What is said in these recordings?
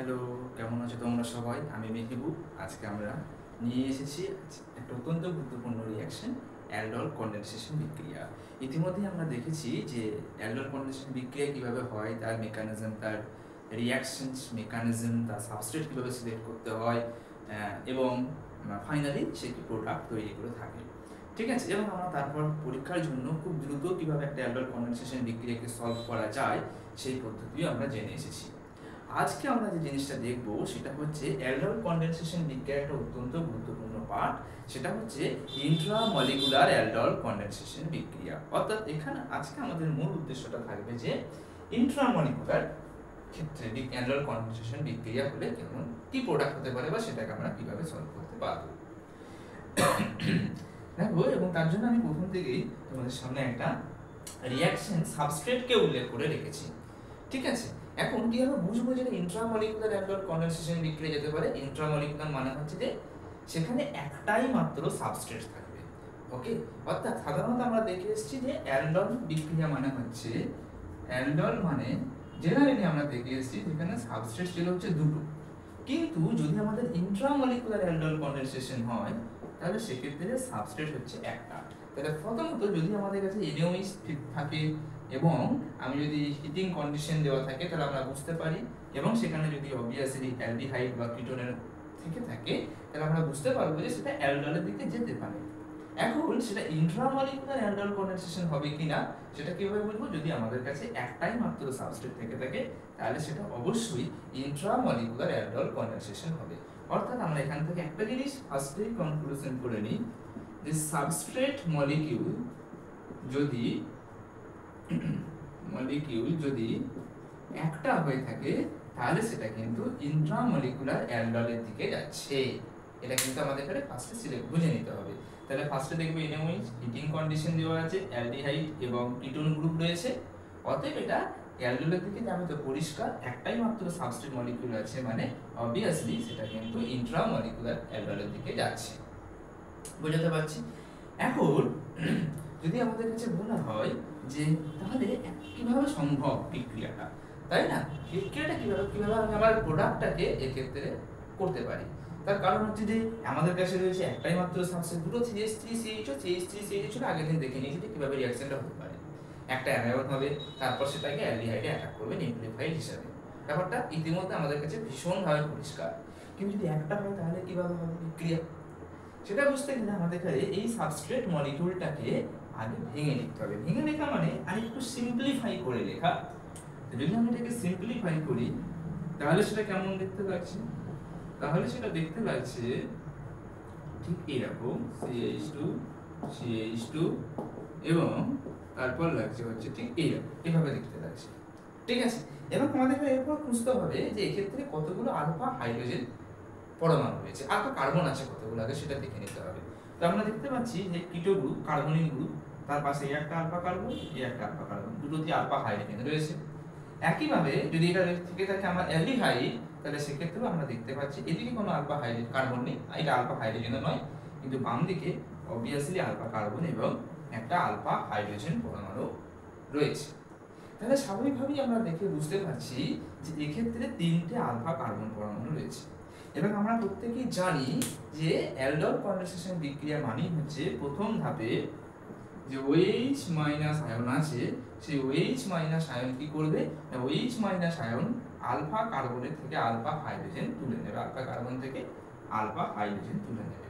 Hello, কেমন আছো তোমরা সবাই? আমি মেহবুব। আজকে আমরা নিয়ে এসেছি একটা অত্যন্ত গুরুত্বপূর্ণ রিঅ্যাকশন, অ্যালডল কনডেনসেশন বিক্রিয়া। ইতিমধ্যেই আমরা দেখেছি যে অ্যালডল কনডেনসেশন বিক্রিয়া কীভাবে হয়, তার মেকানিজম, তার রিঅ্যাকশনস মেকানিজম, তার সাবস্ট্রেট কীভাবে সিলেক্ট করতে হয় এবং ফাইনালি সে কি প্রোডাক্ট তৈরি করে থাকে। ঠিক আছে, এবং আমরা তারপর পরীক্ষার জন্য খুব দ্রুত কীভাবে একটা অ্যালডল কনডেনসেশন বিক্রিয়াকে সলভ করা যায় সেই পদ্ধতিও আমরা জেনে এসেছি। আজকে আমরা যে জিনিসটা দেখব সেটা হচ্ছে অ্যালডল কনডেনসেশন বিক্রিয়ার একটা অত্যন্ত গুরুত্বপূর্ণ পার্ট, সেটা হচ্ছে ইন্ট্রামলিকুলার অ্যালডল কনডেনসেশন বিক্রিয়া। অর্থাৎ এখানে আজকে আমাদের মূল উদ্দেশ্যটা থাকবে যে ইন্ট্রামলিকুলার ক্ষেত্রে অ্যালডল কনডেনসেশন বিক্রিয়া হলে কেমন কি প্রোডাক্ট হতে পারে বা সেটাকে আমরা কিভাবে সলভ করতে পারবো। দেখো, এবং তার জন্য আমি প্রথম থেকেই তোমাদের সামনে একটা রিঅ্যাকশন সাবস্ট্রেটকে উল্লেখ করে রেখেছি। ঠিক আছে, এখন কিভাবে বুঝবো যে ইন্ট্রামলিকুলার অ্যালডল কনডেনসেশন বিক্রিয়া যেতে পারে? ইন্ট্রামলিকুলার মানে হচ্ছে যে সেখানে একটাই মাত্র সাবস্ট্রেট থাকবে। ওকে, অর্থাৎ সাধারণত আমরা দেখে এসেছি যে অ্যালডল বিক্রিয়া মানে হচ্ছে, অ্যালডল মানে জেনারেলি আমরা দেখে এসেছি যেখানে সাবস্ট্রেট ছিল হচ্ছে দুটো। কিন্তু যদি আমাদের ইন্ট্রামলিকুলার অ্যালডল কনডেনসেশন হয় তাহলে সেক্ষেত্রে সাবস্ট্রেট হচ্ছে একটা। তাহলে প্রথমত যদি আমাদের কাছে NaOH থাকে এবং আমি যদি হিটিং কন্ডিশন দেওয়া থাকে তাহলে আমরা বুঝতে পারি, এবং সেখানে যদি অবভিয়াসলি অ্যালডিহাইড বা কিটোনের থেকে থাকে তাহলে আমরা বুঝতে পারবো যে সেটা অ্যালডলের দিকে যেতে পারে। এখন সেটা ইন্ট্রামলিকুলার অ্যালডল কনডেনসেশন হবে কিনা সেটা কিভাবে বুঝবো? যদি আমাদের কাছে একটাই মাত্র সাবস্ট্রেট থেকে থাকে তাহলে সেটা অবশ্যই ইন্ট্রামলিকুলার অ্যালডল কনডেনসেশন হবে। অর্থাৎ আমরা এখান থেকে একটা জিনিস ফার্স্টেই কনক্লুশন করে নিই যে সাবস্ট্রেট মলিকিউল যদি একটা হয়ে থাকে তাহলে সেটা কিন্তু ইন্ট্রামলিকুলার অ্যালডলের দিকে যাচ্ছে। এটা কিন্তু আমাদের এখানে ফার্স্টে সিলেক্ট বুঝে নিতে হবে। তাহলে ফার্স্টে দেখবে NaOH হিটিং কন্ডিশন দেওয়া আছে, অ্যালডিহাইড এবং কিটোন গ্রুপ রয়েছে, অতএব এটা অ্যালডলের দিকে যাবে। তো পরিষ্কার একটাই মাত্র সাবস্ট্রেট মলিকিউল আছে, মানে অবভিয়াসলি সেটা কিন্তু ইন্ট্রামলিকুলার অ্যালডলের দিকে যাচ্ছে। বুঝতে পারছি? এখন যদি আমাদের কাছে বলা হয় যে তাহলে কিভাবে সম্ভব বিক্রিয়াটা, তাই না? বিক্রিয়াটা কিভাবে আমি আমার প্রোডাক্টটাকে এক্ষেত্রে করতে পারি। তার কারণ হচ্ছে যে আমাদের কাছে রয়েছে একটাই মাত্র সাবস্ট্রেট, দুটো CH3CHO আগে দিন দেখে নিয়েছি যে কিভাবে রিঅ্যাকশনটা হতে পারে। একটা অ্যানায়ন হবে, তারপর সেটাকে অ্যালডিহাইডে অ্যাটাক করবে নিউক্লিওফাইড হিসাবে। ব্যাপারটা ইতিমধ্যে আমাদের কাছে ভীষণভাবে পরিষ্কার। কিন্তু যদি একটা হয় তাহলে কিভাবে হবে বিক্রিয়া, সেটা বুঝতে গেলে আমাদের কাছে এই সাবস্ট্রেট মলিকিউলটাকে আগে ভেঙে লিখতে হবে। ভেঙে লেখা মানে আরেকটু সিম্পলিফাই করে লেখা। যদি আমি এটাকে সিম্পলিফাই করি তাহলে সেটা কেমন দেখতে লাগছে? তাহলে সেটা দেখতে লাগছে ঠিক এরকম, CH2 এবং তারপর লাগছে হচ্ছে ঠিক এইরকম, এভাবে দেখতে লাগছে। ঠিক আছে, এবং আমাদের এরপর খুঁজতে হবে যে এক্ষেত্রে কতগুলো আলফা হাইড্রোজেন পরমাণু রয়েছে, আলফা কার্বন আছে কতগুলো, আগে সেটা দেখে নিতে হবে। তো আমরা দেখতে পাচ্ছি যে কিটো গ্রুপ, কার্বনিক গ্রুপ, তার পাশে এই একটা আলফা কার্বন, এই একটা আলফা কার্বন, দুটোতে আলফা হাইড্রোজেন রয়েছে। একইভাবে যদি এটা থেকে থাকে আমার অ্যালডিহাইড, তাহলে সেক্ষেত্রেও আমরা দেখতে পাচ্ছি এদিকে কোনো আলফা হাইড্রোজেন কার্বন নেই, এটা আলফা হাইড্রোজেনও নয়, কিন্তু বাম দিকে অবভিয়াসলি আলফা কার্বন এবং একটা আলফা হাইড্রোজেন পরমাণু রয়েছে। তাহলে স্বাভাবিকভাবেই আমরা দেখে বুঝতে পারছি যে এক্ষেত্রে তিনটে আলফা কার্বন পরমাণু রয়েছে। এবং আমরা প্রত্যেকেই জানি যে অ্যালডল কনডেনসেশন বিক্রিয়া মানেই হচ্ছে প্রথম ধাপে যে OH মাইনাস আয়ন আছে, সেই OH মাইনাস আয়ন কি করবে না, OH মাইনাস আয়ন আলফা কার্বনের থেকে আলফা হাইড্রোজেন তুলে নেবে, আলফা কার্বন থেকে আলফা হাইড্রোজেন তুলে নেবে।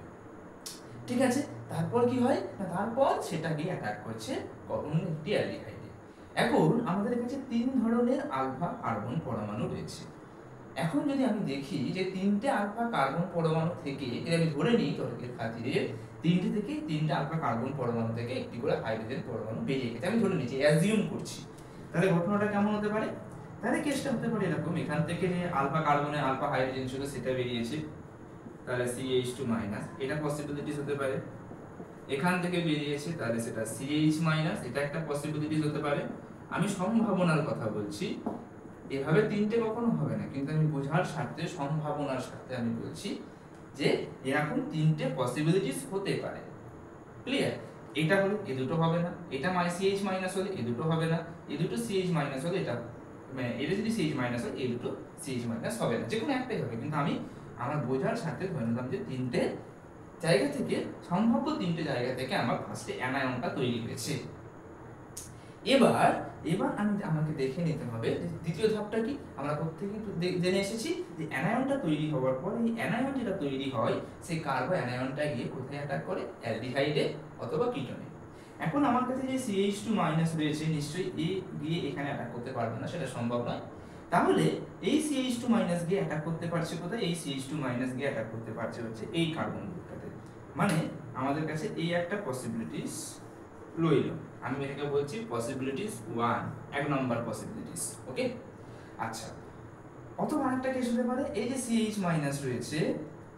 ঠিক আছে, তারপর কি হয় না, তারপর সেটাকে অ্যাটাক করছে অন্য একটি অ্যালডিহাইডে। এখন আমাদের কাছে তিন ধরনের আলফা কার্বন পরমাণু রয়েছে। এখন যদি আমি দেখি যে তিনটে আলফা কার্বন পরমাণু থেকে, এটা আমি ধরে নিই তর্কের খাতিরে, তিনটে আলফা কার্বন পরমাণু থেকে একটি করে হাইড্রোজেন পরমাণু বেরিয়ে গেছে, আমি ধরে নিচ্ছি, অ্যাজিউম করছি। তাহলে ঘটনাটা কেমন হতে পারে? তাহলে কেসটা হতে পারে এরকম, এখান থেকে যে আলফা কার্বনে আলফা হাইড্রোজেন ছিল সেটা বেরিয়েছে, তাহলে CH2 মাইনাস, এটা পসিবিলিটিস হতে পারে। এখান থেকে বেরিয়েছে তাহলে সেটা CH মাইনাস, এটা একটা পসিবিলিটিস হতে পারে। আমি সম্ভাবনার কথা বলছি, এভাবে তিনটে কখনো হবে না, কিন্তু আমি বোঝার স্বার্থে সম্ভাবনার সাথে আমি বলছি যে এরকম তিনটে পসিবিলিটিস হতে পারে। ক্লিয়ার? এটা হলো, এ দুটো হবে না, এটা CH মাইনাস হলে এ দুটো হবে না, এ দুটো CH মাইনাস হলে এটা মানে এটা যদি CH মাইনাস হয় এই দুটো CH মাইনাস হবে না, যে কোনো একটাই হবে, কিন্তু আমি আমার বোঝার স্বার্থে ধরে নিলাম যে তিনটে জায়গা থেকে, সম্ভাব্য তিনটে জায়গা থেকে আমার ফার্স্টে অ্যানায়নটা তৈরি হয়েছে। এবার আমাকে দেখে নিতে হবে যে দ্বিতীয় ধাপটা কি। আমরা প্রত্যেকেই জেনে এসেছি যে অ্যানায়নটা তৈরি হওয়ার পর এই অ্যানায়ন যেটা তৈরি হয় সেই কার্বো অ্যানায়নটা গিয়ে কোথায় অ্যাটাক করে, অ্যালডিহাইডে অথবা কিটোনে। এখন আমার কাছে যে CH2 মাইনাস রয়েছে, নিশ্চয়ই এ গিয়ে এখানে অ্যাটাক করতে পারবে না, সেটা সম্ভব নয়। তাহলে এই CH2 মাইনাস গিয়ে অ্যাটাক করতে পারছে কোথায়, এই CH2 মাইনাস গিয়ে অ্যাটাক করতে পারছে হচ্ছে এই কার্বন গ্রুপটাতে। মানে আমাদের কাছে এই একটা পসিবিলিটিস রইল, আমি এটাকে বলছি পসিবিলিটিস 1, এক নম্বর পসিবিলিটিস। ওকে, আচ্ছা, অথবা আরেকটা কেস হতে পারে এই যে CH মাইনাস রয়েছে,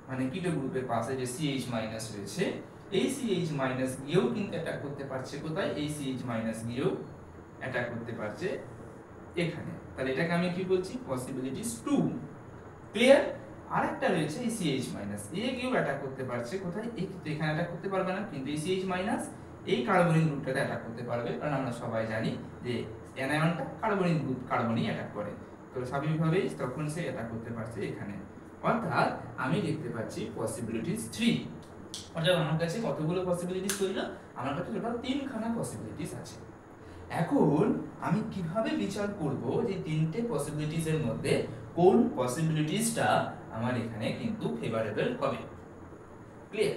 মানে কিটো গ্রুপের পাশে যে CH মাইনাস রয়েছে, এই CH মাইনাস গিয়েও কিন্তু অ্যাটাক করতে পারছে কোথায়, এই CH মাইনাস গিয়েও অ্যাটাক করতে পারছে এখানে। তাহলে এটাকে আমি কি বলছি, পসিবিলিটিস 2। ক্লিয়ার? আরেকটা রয়েছে এই CH মাইনাস, এ গিয়েও অ্যাটাক করতে পারছে কোথায়, এই তো এখানে অ্যাটাক করতে পারবে না, কিন্তু এই CH মাইনাস এই কার্বনিক গ্রুপটাতে অ্যাটাক করতে পারবে, কারণ আমরা সবাই জানি যে অ্যানায়নটা কার্বনিক গ্রুপ, কার্বনই অ্যাটাক করে, তো স্বাভাবিকভাবেই তখন সে অ্যাটাক করতে পারছে এখানে। অর্থাৎ আমি দেখতে পাচ্ছি পসিবিলিটিস 3। অর্থাৎ আমার কাছে কতগুলো পসিবিলিটিস তৈরি হলো, আমার কাছে টোটাল 3খানা পসিবিলিটিস আছে। এখন আমি কিভাবে বিচার করব যে তিনটে পসিবিলিটিসের মধ্যে কোন পসিবিলিটিসটা আমার এখানে কিন্তু ফেভারেবল হবে। ক্লিয়ার?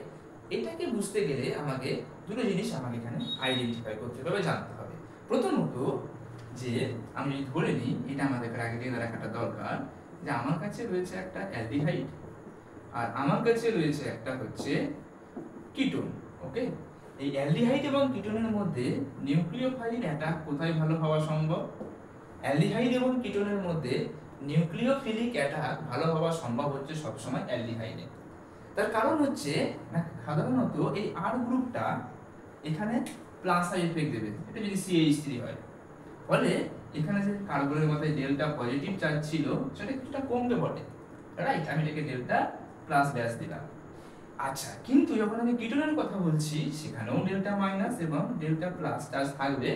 এটাকে বুঝতে গেলে আমাকে দুটো জিনিস আমাকে এখানে আইডেন্টিফাই করতে হবে, জানতে হবে। প্রথমত যে আমি যদি ধরে নিই, এটা আমাদের আগে জেনে রাখাটা দরকার, যে আমার কাছে রয়েছে একটা অ্যালডিহাইড আর আমার কাছে রয়েছে একটা হচ্ছে কিটোন। ওকে, এই অ্যালডিহাইড এবং কিটোনের মধ্যে নিউক্লিওফাইল অ্যাটাক কোথায় ভালো হওয়া সম্ভব? অ্যালডিহাইড এবং কিটোনের মধ্যে নিউক্লিওফিলিক অ্যাটাক ভালো হওয়া সম্ভব হচ্ছে সবসময় অ্যালডিহাইডে। তার কারণ হচ্ছে না, সাধারণত এই আর গ্রুপটা এখানে প্লাস আই এফেক্ট দেবে, এটা যদি CH3 হয়, ফলে এখানে যে কার্বনের মাথায় ডেল্টা পজিটিভ চার্জ ছিল সেটা কিছুটা কমবে বটে, রাইট? আমি এটাকে ডেল্টা প্লাস ব্যাস দিলাম। আচ্ছা, কিন্তু যখন আমি কিটোনের কথা বলছি সেখানেও ডেল্টা মাইনাস এবং ডেল্টা প্লাস চার্জ থাকবে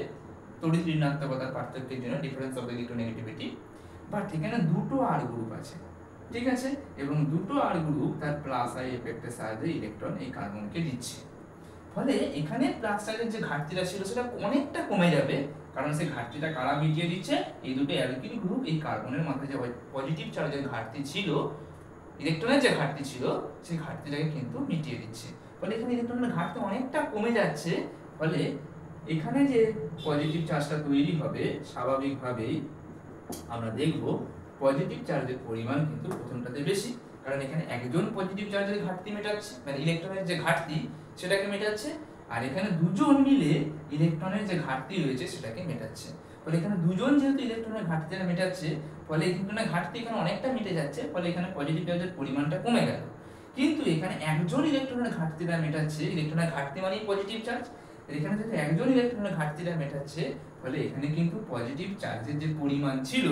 তড়িৎ ঋণাত্মকতার পার্থক্যের জন্য, difference of the electronegativity. But এখানে দুটো আর গ্রুপ আছে, ঠিক আছে, এবং দুটো আর গ্রুপ তার প্লাস আই এফেক্টের সাহায্যে ইলেকট্রন এই কার্বনকে দিচ্ছে, ফলে এখানে প্লাস চার্জের যে ঘাটতিটা ছিল সেটা অনেকটা কমে যাবে, কারণ সেই ঘাটতিটা কারা মিটিয়ে দিচ্ছে, এই দুটো অ্যালকিল গ্রুপ এই কার্বনের মাথায় যে পজিটিভ চার্জের ঘাটতি ছিল, ইলেকট্রনের যে ঘাটতি ছিল সেই ঘাটতিটাকে কিন্তু মিটিয়ে দিচ্ছে, ফলে এখানে ইলেকট্রনের ঘাটতি অনেকটা কমে যাচ্ছে। ফলে এখানে যে পজিটিভ চার্জটা তৈরি হবে স্বাভাবিকভাবেই আমরা দেখব পজিটিভ চার্জের পরিমাণ কিন্তু প্রথমটাতে বেশি, কারণ এখানে একজন পজিটিভ চার্জের ঘাটতি মেটাচ্ছে, মানে ইলেকট্রনের যে ঘাটতি সেটাকে মেটাচ্ছে, আর এখানে দুজন মিলে ইলেকট্রনের যে ঘাটতি রয়েছে সেটাকে মেটাচ্ছে। ফলে এখানে দুজন যেহেতু ইলেকট্রনের ঘাটতিটা মেটাচ্ছে, ফলে ইলেকট্রনের ঘাটতি এখানে অনেকটা মিটে যাচ্ছে, ফলে এখানে পজিটিভ চার্জের পরিমাণটা কমে গেল। কিন্তু এখানে একজন ইলেকট্রনের ঘাটতিটা মেটাচ্ছে, ইলেকট্রনের ঘাটতি মানেই পজিটিভ চার্জ, এখানে যেহেতু একজন ইলেকট্রনের ঘাটতিটা মেটাচ্ছে, ফলে এখানে কিন্তু পজিটিভ চার্জের যে পরিমাণ ছিল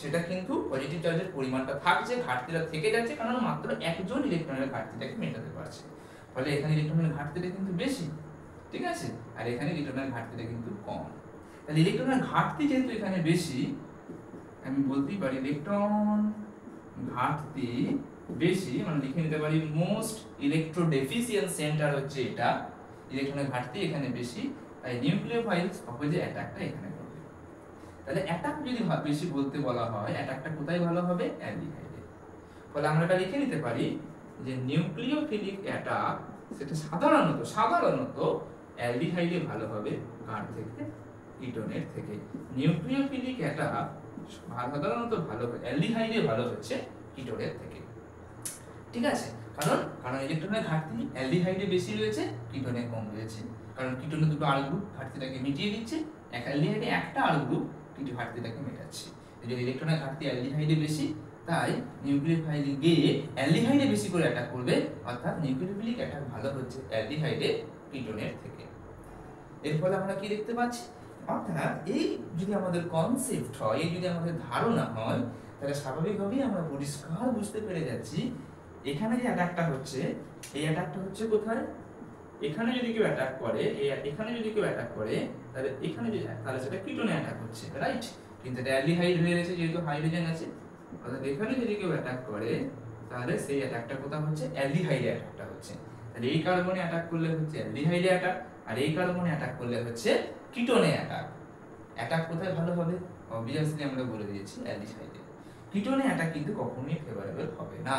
সেটা কিন্তু পজিটিভ চার্জের পরিমাণটা থাকছে, ঘাটতিটা থেকে যাচ্ছে, কারণ মাত্র একজন ইলেকট্রনের ঘাটতিটাকে মেটাতে পারছে, ফলে এখানে ইলেকট্রনের ঘাটতিটা কিন্তু বেশি, ঠিক আছে, আর এখানে ইলেকট্রনের ঘাটতিটা কিন্তু কম। তাহলে ইলেকট্রনের ঘাটতি যেহেতু এখানে বেশি, আমি বলতেই পারি ইলেকট্রন ঘাটতি বেশি, মানে লিখে নিতে পারি মোস্ট ইলেকট্রোডেফিসিয়েন্ট সেন্টার হচ্ছে এটা, ইলেকট্রনের ঘাটতি এখানে বেশি, তাই নিউক্লিওফাইলস অপোজে অ্যাটাকটা এখানে করবে। তাহলে অ্যাটাক যদি বেশি বলতে বলা হয়, অ্যাটাকটা কোথায় ভালো হবে? অ্যালডিহাইডে। ফলে আমরা এটা লিখে নিতে পারি যে নিউক্লিওফিলিক অ্যাটাক সেটা সাধারণত অ্যালডিহাইডে ভালো হবে কার থেকে? কিটোনের থেকে। নিউক্লিওফিলিক অ্যাটাক সাধারণত ভালো হবে অ্যালডিহাইডে, ভালো হচ্ছে কিটোনের থেকে, ঠিক আছে, কারণ ইলেকট্রনের ঘাটতি অ্যালডিহাইডে বেশি রয়েছে, কিটোনে কম রয়েছে, কারণ কিটোনে দুটো আর গ্রুপ ঘাটতিটাকে মিটিয়ে দিচ্ছে, অ্যালডিহাইডে একটা আর গ্রুপ কিন্তু ঘাটতিটাকে মেটাচ্ছে। যদি ইলেকট্রনের ঘাটতি অ্যালডিহাইডে বেশি, তাই নিউক্লিওফাইল গিয়ে অ্যালডিহাইডে বেশি করে অ্যাটাক করবে, অর্থাৎ নিউক্লিওফিলিক অ্যাটাক ভালো হচ্ছে অ্যালডিহাইডে কিটোনের থেকে। এর ফলে আমরা কি দেখতে পাচ্ছি? অর্থাৎ এই যদি আমাদের কনসেপ্ট হয়, এই যদি আমাদের ধারণা হয়, তাহলে স্বাভাবিকভাবেই আমরা পরিষ্কার বুঝতে পেরে যাচ্ছি এখানে যে অ্যাটাকটা হচ্ছে, এই অ্যাটাকটা হচ্ছে কোথায়? এখানে যদি কেউ অ্যাটাক করে, এখানে যদি কেউ অ্যাটাক করে, তাহলে এখানে যদি, তাহলে সেটা কিটোনে অ্যাটাক হচ্ছে, রাইট? কিন্তু এটা অ্যালডিহাইড হয়ে গেছে যেহেতু হাইড্রোজেন আছে, অর্থাৎ এখানে যদি কেউ অ্যাটাক করে তাহলে সেই অ্যাটাকটা কোথাও হচ্ছে অ্যালডিহাইডে অ্যাটাকটা হচ্ছে। তাহলে এই কার্বনে অ্যাটাক করলে হচ্ছে অ্যালডিহাইডে অ্যাটাক, আর এই কার্বনে অ্যাটাক করলে হচ্ছে কিটোনে অ্যাটাক। অ্যাটাক কোথায় ভালো হবে? অবভিয়াসলি আমরা বলে দিয়েছি অ্যালডিহাইডে। কিটোনে অ্যাটাক কিন্তু কখনোই ফেভারেবল হবে না,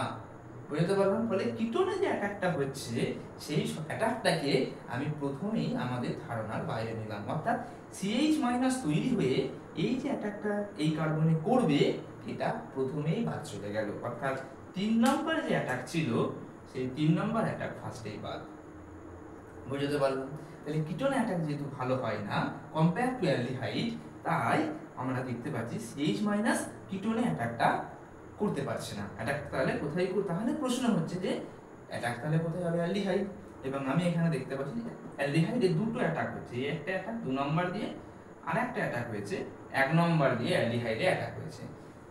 বুঝতে পারলাম। ফলে কিটোনে যে অ্যাটাকটা হচ্ছে সেই অ্যাটাকটাকে আমি প্রথমেই আমাদের ধারণার বাইরে নিলাম, অর্থাৎ CH মাইনাস তৈরি হয়ে এই যে অ্যাটাকটা এই কার্বনে করবে এটা প্রথমেই বাদ চলে গেল, অর্থাৎ 3 নম্বর যে অ্যাটাক ছিল সেই 3 নম্বর অ্যাটাক ফার্স্টেই বাদ, বুঝতে পারলাম। তাহলে কিটোনে অ্যাটাক যেহেতু ভালো হয় না কম্পেয়ার টু অ্যালডিহাইড, তাই আমরা দেখতে পাচ্ছি CH মাইনাস কিটোনে অ্যাটাকটা করতে পারছে না। অ্যাটাক তাহলে কোথায় তাহলে প্রশ্ন হচ্ছে যে অ্যাটাক তাহলে কোথায় হবে? অ্যালডিহাইড। এবং আমি এখানে দেখতে পাচ্ছি অ্যালডিহাইডে দুটো অ্যাটাক হচ্ছে, এই একটা অ্যাটাক 2 নম্বর দিয়ে, আর একটা অ্যাটাক হয়েছে 1 নম্বর দিয়ে অ্যালডিহাইডে অ্যাটাক হয়েছে।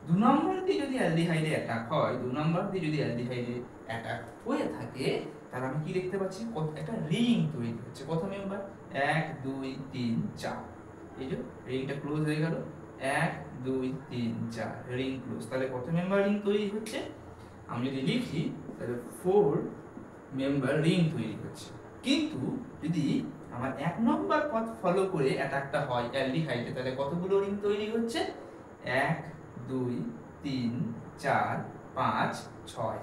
2 নম্বর দিয়ে যদি অ্যালডিহাইডে অ্যাটাক হয়, 2 নম্বর দিয়ে যদি অ্যালডিহাইডে অ্যাটাক হয়ে থাকে, তাহলে আমি কি দেখতে পাচ্ছি? একটা রিং তৈরি হচ্ছে। কত মেম্বার? 1 2 3 4। এই যে রিংটা ক্লোজ হয়ে গেল, 1 2 3 4 রিং ক্লোজ। তাহলে কত মেম্বার রিং তৈরি হচ্ছে? আমি যদি লিখি তাহলে 4 মেম্বার রিং তৈরি হচ্ছে। কিন্তু যদি আমার 1 নম্বর পথ ফলো করে অ্যাটাকটা হয় অ্যালডিহাইডে, তাহলে কতগুলো রিং তৈরি হচ্ছে? 1 2 3 4 5 6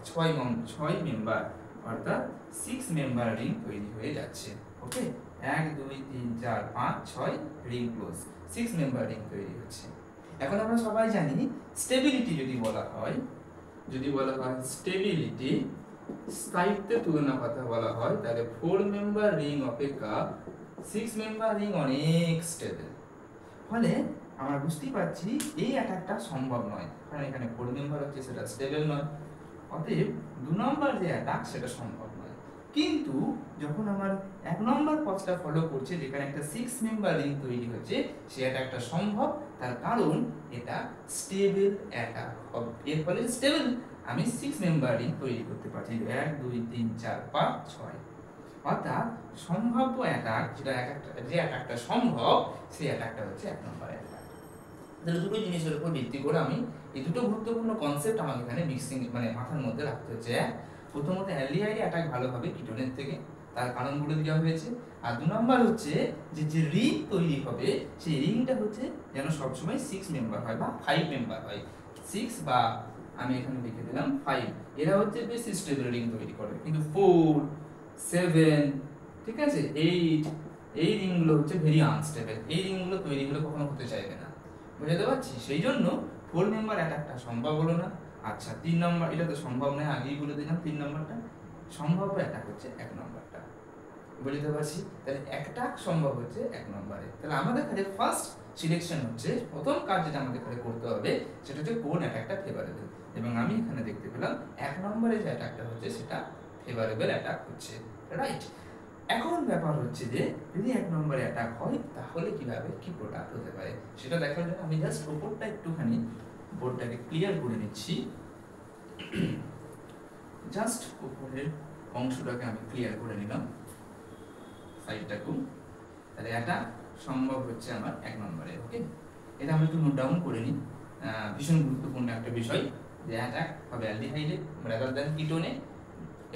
6 মেম্বার, অর্থাৎ 6 মেম্বার রিং তৈরি হয়ে যাচ্ছে। ওকে, 1 2 3 4 5 6 রিং ক্লোজ, 6 মেম্বার রিং তৈরি হচ্ছে। এখন আমরা সবাই জানি স্টেবিলিটি যদি বলা হয় স্টেবিলিটি, স্থায়িত্বের তুলনা কথা বলা হয়, তাহলে 4 মেম্বার রিং অপেক্ষা 6 মেম্বার রিং অনেক স্টেবল। ফলে আমরা বুঝতেই পারছি এই অ্যাটাকটা সম্ভব নয়, কারণ এখানে 4 মেম্বার হচ্ছে সেটা স্টেবল নয়। অতএব 2 নম্বর যে অ্যাটাক সেটা সম্ভব নয়। কিন্তু যখন আমার 1 নম্বর পথটা ফলো করছে যেখানে একটা 6 মেম্বার রিং তৈরি হচ্ছে, সে অ্যাটাকটা সম্ভব, তার কারণ এটা স্টেবল অ্যাটাক। এর ফলে স্টেবল আমি 6 মেম্বার রিং তৈরি করতে পারছি, 1 2 3 4 5 6। অর্থাৎ সম্ভাব্য অ্যাটাক যে অ্যাটাকটা সম্ভব সেই অ্যাটাকটা হচ্ছে 1 নম্বর অ্যাটাক। তাহলে দুটো জিনিসের উপর ভিত্তি করে আমি এই দুটো গুরুত্বপূর্ণ কনসেপ্ট আমাকে এখানে মিক্সিং মানে মাথার মধ্যে রাখতে হচ্ছে। প্রথমত অ্যালডিহাইডে অ্যাটাক ভালো হবে কিটোনের থেকে, তার কারণগুলো দেওয়া হয়েছে। আর 2 নম্বর হচ্ছে যে রিং তৈরি হবে সেই রিংটা হচ্ছে যেন সবসময় 6 মেম্বার হয় বা 5 মেম্বার হয়। 6 বা আমি এখানে লিখে দিলাম 5, এরা হচ্ছে বেশি স্টেবল রিং তৈরি করে। কিন্তু 4 7 ঠিক আছে 8 এই রিংগুলো হচ্ছে ভেরি আনস্টেবল, এই রিংগুলো তৈরি হলে কখনো হতে চাইবে না, বুঝতে পারছি। সেই জন্য 4 মেম্বার অ্যাটাকটা সম্ভব হলো না। আচ্ছা 3 নম্বর, এটা তো সম্ভব নয়, আগেই বলে দিলাম 3 নম্বরটা সম্ভাব্য অ্যাটাক হচ্ছে 1 নম্বরটা, বুঝতে পারছি। তাহলে অ্যাটাক সম্ভব হচ্ছে 1 নম্বরে। তাহলে আমাদের কাছে ফার্স্ট সিলেকশন হচ্ছে, প্রথম কাজ যেটা আমাদের কাছে করতে হবে সেটা হচ্ছে কোন অ্যাটাকটা ফেভারেবল। এবং আমি এখানে দেখতে পেলাম 1 নম্বরে যে অ্যাটাকটা হচ্ছে সেটা ফেভারেবল অ্যাটাক হচ্ছে, রাইট। এখন ব্যাপার হচ্ছে যে যদি 1 নম্বরে অ্যাটাক হয় তাহলে কিভাবে কি প্রোডাক্ট হতে পারে সেটা দেখার জন্য আমি জাস্ট উপরটা একটুখানি বোর্ডটাকে ক্লিয়ার করে নিচ্ছি। জাস্ট উপরের অংশটাকে আমি ক্লিয়ার করে নিলাম, সাইডটাকে। তাহলে এটা সম্ভব হচ্ছে আমার 1 নম্বরে। ওকে, এটা আমি একটু নোট ডাউন করে নিই, ভীষণ গুরুত্বপূর্ণ একটা বিষয় যে অ্যাটাক হবে অ্যালডিহাইডে রাদার দ্যান কিটোনে,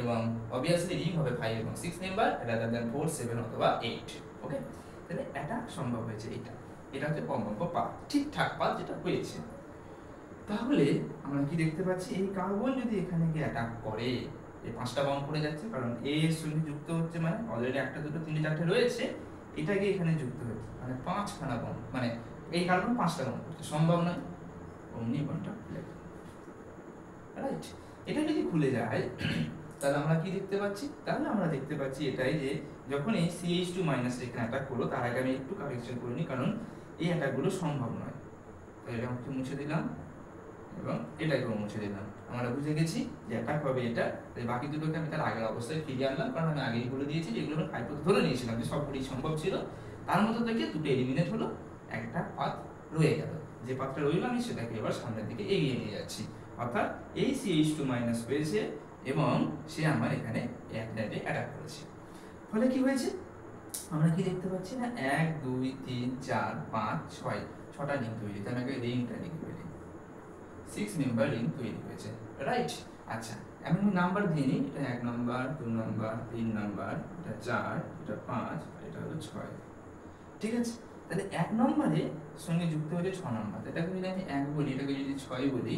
এবং অবভিয়াসলি রিং হবে 5 এবং 6 মেম্বার রাদার দ্যান 4 7 অথবা 8। ওকে, তাহলে অ্যাটাক সম্ভব হয়েছে এটা হচ্ছে সম্ভাব্য পাথ, ঠিকঠাক পাথ যেটা হয়েছে। তাহলে আমরা কি দেখতে পাচ্ছি, এই কার্বন যদি এখানে গিয়ে অ্যাটাক করে, এই 5টা বন্ড পড়ে যাচ্ছে, কারণ এ এর সঙ্গে যুক্ত হচ্ছে, মানে অলরেডি 1 2 3 4 রয়েছে, এটা গিয়ে এখানে যুক্ত হচ্ছে, মানে 5খানা বন্ড, মানে এই কার্বন 5টা বন্ড করতে সম্ভব নয়, অমনি বন্ডটা খুলে যায়, রাইট। এটা যদি খুলে যায় তাহলে আমরা কি দেখতে পাচ্ছি? তাহলে আমরা দেখতে পাচ্ছি এটাই যে যখন এই CH2 মাইনাস এখানে অ্যাটাক করলো, তার আগে আমি একটু কারেকশন করে নিই, কারণ এই অ্যাটাকগুলো সম্ভব নয়। তো এটা একটু মুছে দিলাম এবং এটাকেও মুছে দিলাম। আমরা বুঝে গেছি যে অ্যাটাক হবে এটা, তাই বাকি দুটোকে আমি তার আগের অবস্থায় ফিরিয়ে আনলাম, কারণ আমি আগেই বলে দিয়েছি যেগুলো আমি হাইপোথ ধরে নিয়েছিলাম যে সবগুলি সম্ভব ছিল। তার মধ্যে থেকে দুটো এলিমিনেট হলো, একটা পাথ রয়ে গেল। যে পাথটা রইল আমি সেটাকে এবার সামনের দিকে এগিয়ে নিয়ে যাচ্ছি, অর্থাৎ এই CH2 মাইনাস হয়েছে এবং সে আমার এখানে অ্যাটাক করেছে। ফলে কি হয়েছে আমরা কি দেখতে পাচ্ছি না, 1 2 3 4 5 6 6টা লিঙ্ক তৈরি, তার আগে রিংটা লিখে ফেলি, 6 মেম্বার রিং তৈরি হয়েছে, রাইট। আচ্ছা আমি নাম্বার দিয়ে নিই, এটা 1 নাম্বার, 2 নাম্বার, 3 নাম্বার, এটা 4, এটা 5, এটা হলো 6। ঠিক আছে, তাহলে 1 নম্বরে সঙ্গে যুক্ত হয়েছে 6 নাম্বার, এটাকে যদি আমি 1 বলি, এটাকে যদি 6 বলি,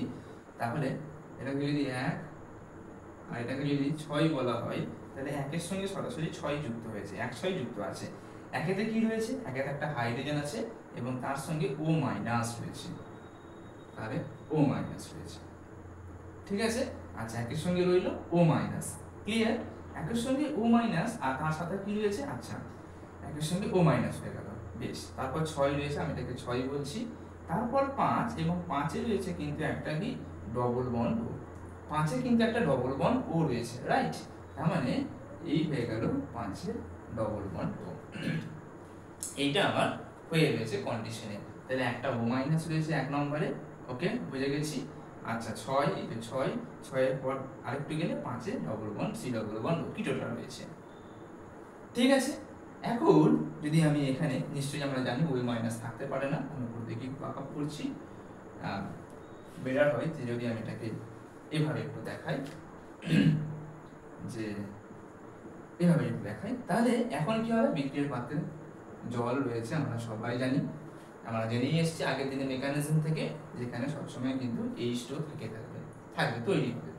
তাহলে এটাকে যদি 1 আর এটাকে যদি 6 বলা হয়, তাহলে 1 এর সঙ্গে সরাসরি 6 যুক্ত হয়েছে, 1 6 যুক্ত আছে। একেতে কি রয়েছে, একেতে একটা হাইড্রোজেন আছে এবং তার সঙ্গে O মাইনাস রয়েছে, তাহলে O মাইনাস রয়েছে। ঠিক আছে, আচ্ছা একের সঙ্গে রইল O মাইনাস, ক্লিয়ার। একের সঙ্গে O মাইনাস আর তার সাথে কি রয়েছে, আচ্ছা একের সঙ্গে O মাইনাস হয়ে গেল, বেশ। তারপর 6 রয়েছে, আমি এটাকে 6 বলছি। তারপর 5 এবং 5 এ রয়েছে কিন্তু একটা কি ডবল বন্ড O, 5 এ কিন্তু একটা ডবল বন্ড O রয়েছে, রাইট। তার মানে এই হয়ে গেল 5 এর ডবল বন্ড O। এইটা আমার হয়ে গেছে কন্ডিশনে, তাহলে একটা O মাইনাস রয়েছে 1 নম্বরে, ওকে বুঝে গেছি। আচ্ছা 6, এই যে 6 এর পর আরেকটু গেলে 5 এ double bond C double bond O কি টোটাল রয়েছে। ঠিক আছে, এখন যদি আমি এখানে, নিশ্চয়ই আমরা জানি O মাইনাস থাকতে পারে না, আমি উপর দিকে বাঁকা করছি, বেটার হয় যে যদি আমি এটাকে এভাবে একটু দেখাই, যে এভাবে একটু দেখাই, তাহলে এখন কি হবে, বিক্রিয়ার পাত্রে জল রয়েছে, আমরা সবাই জানি, আমরা জেনেই এসেছি আগের দিনের মেকানিজম থেকে, যেখানে সবসময় কিন্তু H2 থাকবে তৈরি হবে।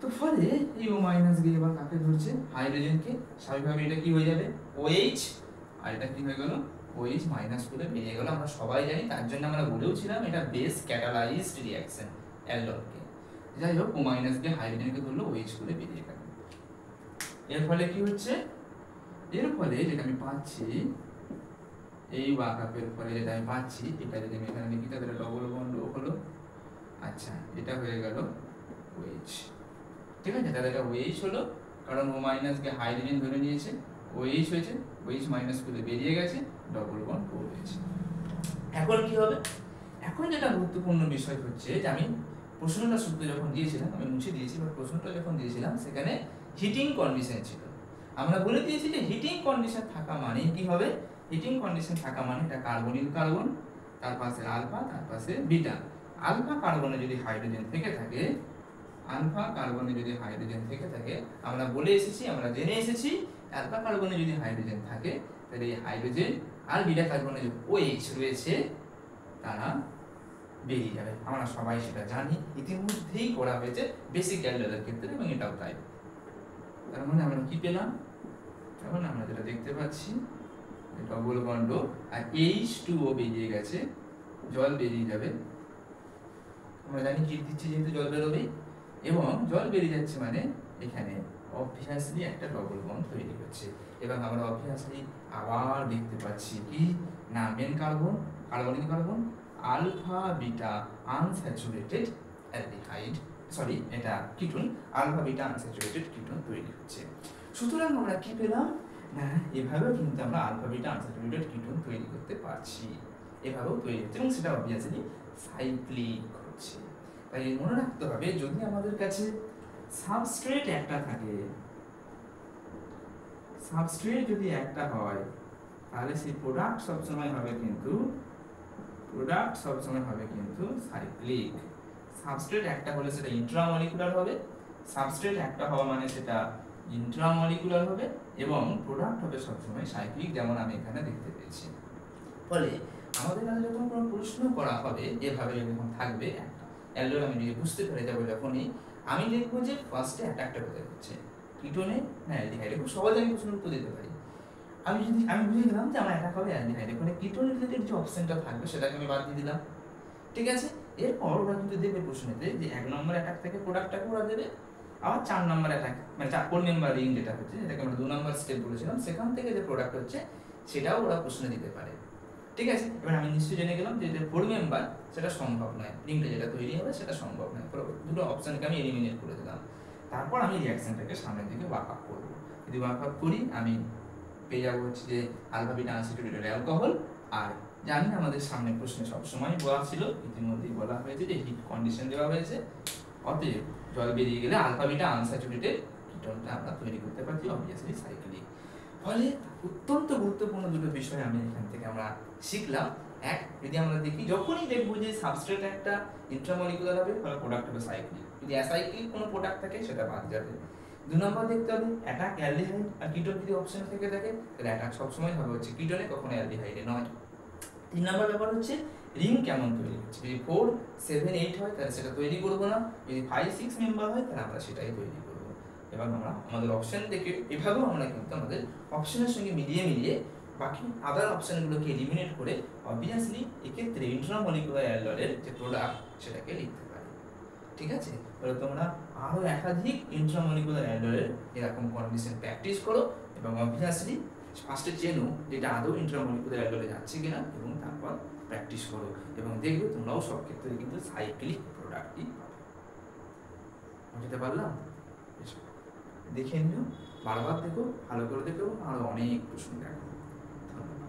তো ফলে এই O মাইনাস গিয়ে এবার কাকে ধরছে, হাইড্রোজেনকে, স্বাভাবিকভাবে এটা কি হয়ে যাবে OH, আর এটা কি হয়ে গেল OH মাইনাস করে বেরিয়ে গেল, আমরা সবাই জানি, তার জন্য আমরা বলেওছিলাম এটা বেস ক্যাটালাইজড রিঅ্যাকশন অ্যালডনকে। যাই হোক, O মাইনাস গিয়ে হাইড্রোজেনকে ধরলো, OH করে বেরিয়ে গেল। এর ফলে কি হচ্ছে, এর ফলে যেটা আমি পাচ্ছি, এই ওয়াকাপের ফলে যেটা আমি পাচ্ছি, এটা যদি আমি এখানে লিখি তাহলে ডবল বন্ড O হলো, আচ্ছা এটা হয়ে গেল OH। ঠিক আছে, তাহলে এটা OH হলো, কারণ O মাইনাস কে হাইড্রোজেন ধরে নিয়েছে, OH হয়েছে, OH মাইনাস করে বেরিয়ে গেছে, ডবল বন্ড O হয়েছে। এখন কি হবে, এখন যেটা গুরুত্বপূর্ণ বিষয় হচ্ছে যে আমি প্রশ্নটা সূত্র যখন দিয়েছিলাম, আমি মুছে দিয়েছি, বাট প্রশ্নটা যখন দিয়েছিলাম সেখানে হিটিং কন্ডিশন ছিল। আমরা বলে দিয়েছি যে হিটিং কন্ডিশন থাকা মানে কি হবে, হিটিং কন্ডিশন থাকা মানে এটা কার্বনিল কার্বন, তার পাশে আলফা, তার পাশে বিটা। আলফা কার্বনে যদি হাইড্রোজেন থেকে থাকে, আলফা কার্বনে যদি হাইড্রোজেন থেকে থাকে, আমরা বলে এসেছি, আমরা জেনে এসেছি, আলফা কার্বনে যদি হাইড্রোজেন থাকে, তাহলে এই হাইড্রোজেন আর বিটা কার্বনে যে OH রয়েছে তারা বেরিয়ে যাবে, আমরা সবাই সেটা জানি, ইতিমধ্যেই করা হয়েছে বেসিক অ্যালডোলের ক্ষেত্রে, এবং এটাও তাই। তার মানে আমরা কি পেলাম, এখন আমরা যেটা দেখতে পাচ্ছি, ডবল বন্ড আর H2O বেরিয়ে গেছে, জল বেরিয়ে যাবে, আমরা জানি কি দিচ্ছি, যেহেতু জল বেরোবে, এবং জল বেরিয়ে যাচ্ছে মানে এখানে অবভিয়াসলি একটা ডবল বন্ড তৈরি হচ্ছে, এবং আমরা অবভিয়াসলি আবার দেখতে পাচ্ছি কি না, main carbon, carbonic carbon, alpha beta unsaturated aldehyde, sorry এটা ketone, alpha beta unsaturated ketone তৈরি হচ্ছে। সুতরাং আমরা কি পেলাম না, এভাবেও কিন্তু আমরা আলফা বিটা আনস্যাচুরেটেড কিটোন তৈরি করতে পারছি, এভাবেও তৈরি হচ্ছে, এবং সেটা অবভিয়াসলি সাইক্লিক হচ্ছে। তাই মনে রাখতে হবে, যদি আমাদের কাছে সাবস্ট্রেট একটা থাকে, সাবস্ট্রেট যদি একটা হয়, তাহলে সেই প্রোডাক্ট সবসময় হবে কিন্তু সাইক্লিক। সাবস্ট্রেট একটা হলে সেটা ইন্ট্রামলিকুলার হবে, সাবস্ট্রেট একটা হওয়া মানে সেটা ইন্ট্রামলিকুলার হবে, এবং প্রোডাক্ট হবে সবসময় সাইক্লিক, যেমন আমি এখানে দেখতে পেয়েছি। ফলে আমাদের কাছে যখন কোনো প্রশ্ন করা হবে, এভাবে যখন থাকবে একটা অ্যালডোল, আমি যদি বুঝতে পেরে যাবো, যখনই আমি দেখবো যে ফার্স্টে অ্যাটাকটা কোথায় হচ্ছে, কিটোনে না অ্যালডিহাইডে, খুব সহজে আমি প্রশ্ন উত্তর দিতে পারি। আমি বুঝে গেলাম যে আমার অ্যাটাক হবে অ্যালডিহাইডে, ফলে কিটোন রিলেটেড যে অপশনটা থাকবে সেটাকে আমি বাদ দিয়ে দিলাম। ঠিক আছে, এরপর ওরা কিন্তু দেবে প্রশ্নেতে যে 1 নম্বর অ্যাটাক থেকে প্রোডাক্টটাকে ওরা দেবে, আবার 4 নম্বর অ্যাটাক মানে 4 মেম্বার রিং যেটা হচ্ছে, যেটাকে আমরা 2 নম্বর স্টেপ বলেছিলাম, সেখান থেকে যে প্রোডাক্ট হচ্ছে সেটাও ওরা প্রশ্ন দিতে পারে। ঠিক আছে, এবার আমি নিশ্চয়ই জেনে গেলাম যে 4 মেম্বার সেটা সম্ভব নয়, রিংটা যেটা তৈরি হবে সেটা সম্ভব নয়, দুটো অপশনকে আমি এলিমিনেট করে দিলাম। তারপর আমি রিঅ্যাকশনটাকে সামনের দিকে ওয়াক আপ করব, যদি ওয়াক আপ করি আমি পেয়ে যাবো হচ্ছে যে আলফা বিটা আনস্যাচুরেটেড অ্যালকোহল। আর জানি আমাদের সামনে প্রশ্নে সবসময় বলা ছিল, ইতিমধ্যেই বলা হয়েছে যে হিট কন্ডিশন দেওয়া হয়েছে, অতএব জল বেরিয়ে গেলে আলফা বিটা আনস্যাচুরেটেড কিটোনটা আমরা তৈরি করতে পারছি, অবভিয়াসলি সাইক্লিক। ফলে অত্যন্ত গুরুত্বপূর্ণ দুটো বিষয় আমি এখান থেকে আমরা শিখলাম। এক, যদি আমরা দেখি যখনই দেখবো যে সাবস্ট্রেট একটা ইন্ট্রামলিকুলার হবে তাহলে প্রোডাক্ট হবে সাইক্লিক, যদি অ্যাসাইক্লিক কোনো প্রোডাক্ট থাকে সেটা বাদ যাবে। 2 নম্বর দেখতে হবে অ্যাটাক অ্যালডিহাইড আর কিটোন যদি অপশন থেকে থাকে তাহলে অ্যাটাক সবসময় হবে হচ্ছে কিটোনে, কখনো অ্যালডিহাইডে নয়। 3 নম্বর ব্যাপার হচ্ছে রিং কেমন তৈরি হচ্ছে, যদি 4, 7, 8 হয় তাহলে সেটা তৈরি করবো না, যদি 5, 6 মেম্বার হয় তাহলে আমরা সেটাই তৈরি করবো। এবার আমরা আমাদের অপশন দেখে এভাবেও আমরা কিন্তু আমাদের অপশনের সঙ্গে মিলিয়ে মিলিয়ে বাকি আদার অপশনগুলোকে এলিমিনেট করে অবভিয়াসলি এক্ষেত্রে ইন্ট্রামলিকুলার অ্যালডয়েডের যে প্রোডাক্ট সেটাকে লিখতে পারি। ঠিক আছে, তাহলে তোমরা আরও একাধিক ইন্ট্রামলিকুলার অ্যালডয়েডের এরকম কন্ডিশন প্র্যাকটিস করো এবং অবভিয়াসলি ফার্স্টে চেনো যেটা আদৌ ইন্ট্রামলিকুলার অ্যালডয়েডে যাচ্ছে কিনা, এবং তারপর প্র্যাকটিস করো এবং দেখবে তোমরাও সব ক্ষেত্রে কিন্তু সাইক্লিক প্রোডাক্টই পাবে। বুঝতে পারলাম? দেখে নিও, বারবার দেখো, ভালো করে দেখো, আরো অনেক প্রশ্ন দেখো।